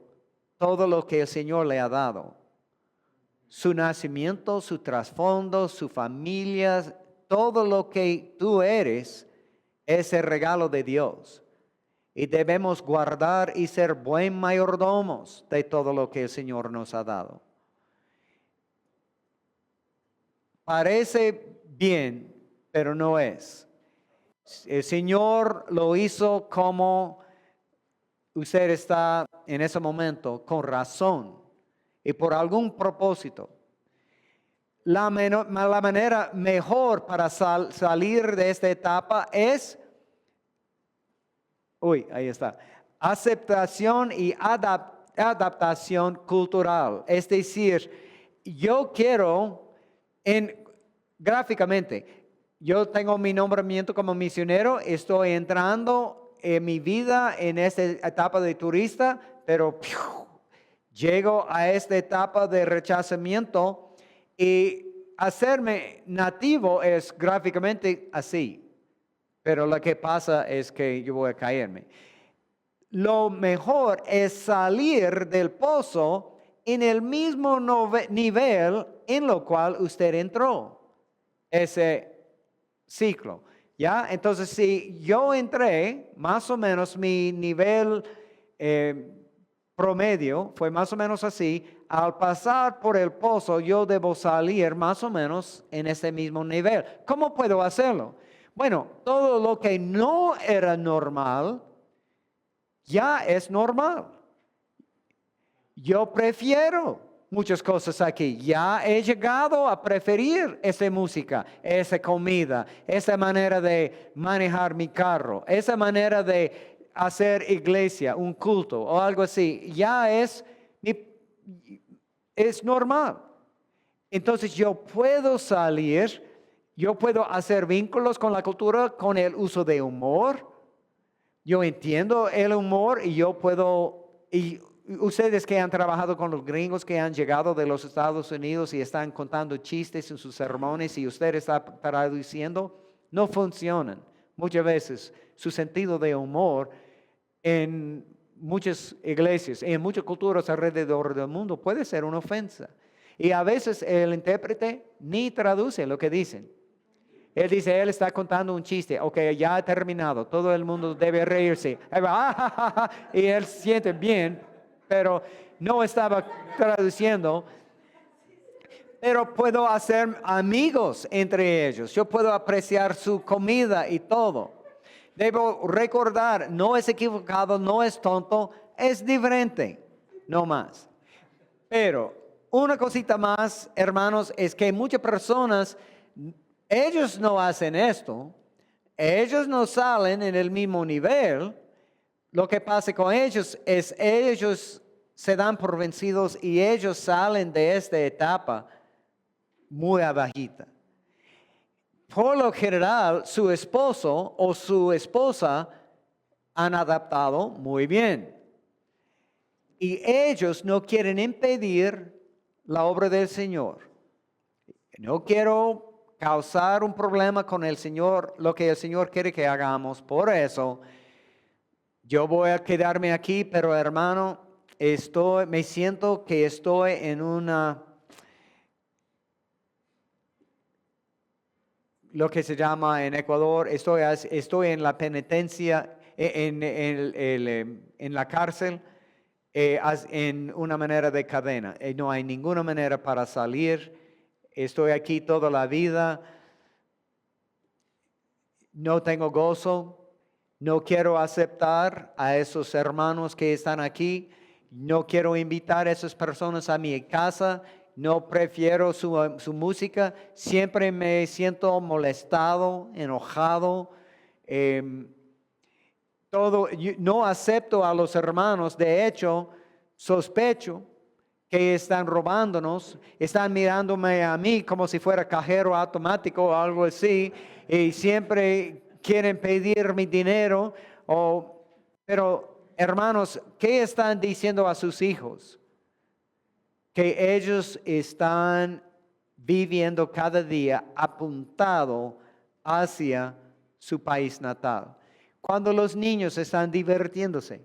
todo lo que el Señor le ha dado. Su nacimiento, su trasfondo, su familia, todo lo que tú eres es el regalo de Dios. Y debemos guardar y ser buen mayordomos de todo lo que el Señor nos ha dado. Parece bien, pero no es. El Señor lo hizo como usted está en ese momento, con razón y por algún propósito. La manera mejor para salir de esta etapa es, ahí está, aceptación y adaptación cultural. Es decir, yo quiero, gráficamente, yo tengo mi nombramiento como misionero, estoy entrando en mi vida en esta etapa de turista, pero llego a esta etapa de rechazamiento y hacerme nativo es gráficamente así. pero lo que pasa es que yo voy a caerme. Lo mejor es salir del pozo en el mismo nivel en lo cual usted entró, ese ciclo. ¿Ya? Entonces, si yo entré, más o menos mi nivel promedio fue más o menos así, al pasar por el pozo yo debo salir más o menos en ese mismo nivel. ¿Cómo puedo hacerlo? Bueno, todo lo que no era normal, ya es normal. Yo prefiero muchas cosas aquí. Ya he llegado a preferir esa música, esa comida, esa manera de manejar mi carro, esa manera de hacer iglesia, un culto o algo así. Ya es normal. Entonces yo puedo salir, yo puedo hacer vínculos con la cultura con el uso de humor. Yo entiendo el humor y yo puedo, y ustedes que han trabajado con los gringos que han llegado de los Estados Unidos y están contando chistes en sus sermones y usted está traduciendo, no funcionan. Muchas veces su sentido de humor en muchas iglesias y en muchas culturas alrededor del mundo puede ser una ofensa. Y a veces el intérprete ni traduce lo que dicen. Él dice, él está contando un chiste. Ok, ya ha terminado. Todo el mundo debe reírse. Y él siente bien, pero no estaba traduciendo. Pero puedo hacer amigos entre ellos. Yo puedo apreciar su comida y todo. Debo recordar, no es equivocado, no es tonto, es diferente, no más. Pero una cosita más, hermanos, es que muchas personas, ellos no hacen esto, ellos no salen en el mismo nivel. Lo que pasa con ellos es ellos se dan por vencidos y ellos salen de esta etapa muy abajita. Por lo general, su esposo o su esposa han adaptado muy bien. Y ellos no quieren impedir la obra del Señor. No quiero causar un problema con el Señor, lo que el Señor quiere que hagamos. Por eso, yo voy a quedarme aquí, pero hermano, me siento que estoy en lo que se llama en Ecuador, estoy en la penitencia, en la cárcel, en una manera de cadena. No hay ninguna manera para salir. Estoy aquí toda la vida. No tengo gozo. No quiero aceptar a esos hermanos que están aquí. No quiero invitar a esas personas a mi casa. No prefiero su música. Siempre me siento molestado, enojado. No acepto a los hermanos. De hecho, sospecho que están robándonos. Están mirándome a mí como si fuera cajero automático o algo así. Y siempre quieren pedir mi dinero. Pero, hermanos, ¿qué están diciendo a sus hijos? Que ellos están viviendo cada día apuntado hacia su país natal. Cuando los niños están divirtiéndose,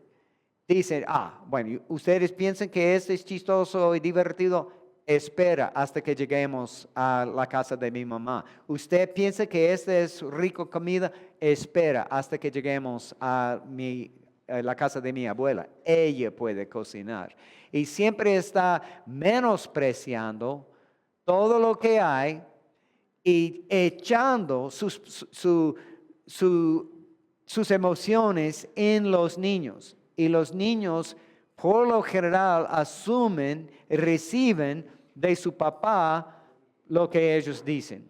dicen, bueno, ustedes piensan que esto es chistoso y divertido, espera hasta que lleguemos a la casa de mi mamá. Usted piensa que esta es rico comida, espera hasta que lleguemos a la casa de mi abuela. Ella puede cocinar. Y siempre está menospreciando todo lo que hay y echando sus emociones en los niños. Y los niños, por lo general, asumen, reciben de su papá lo que ellos dicen.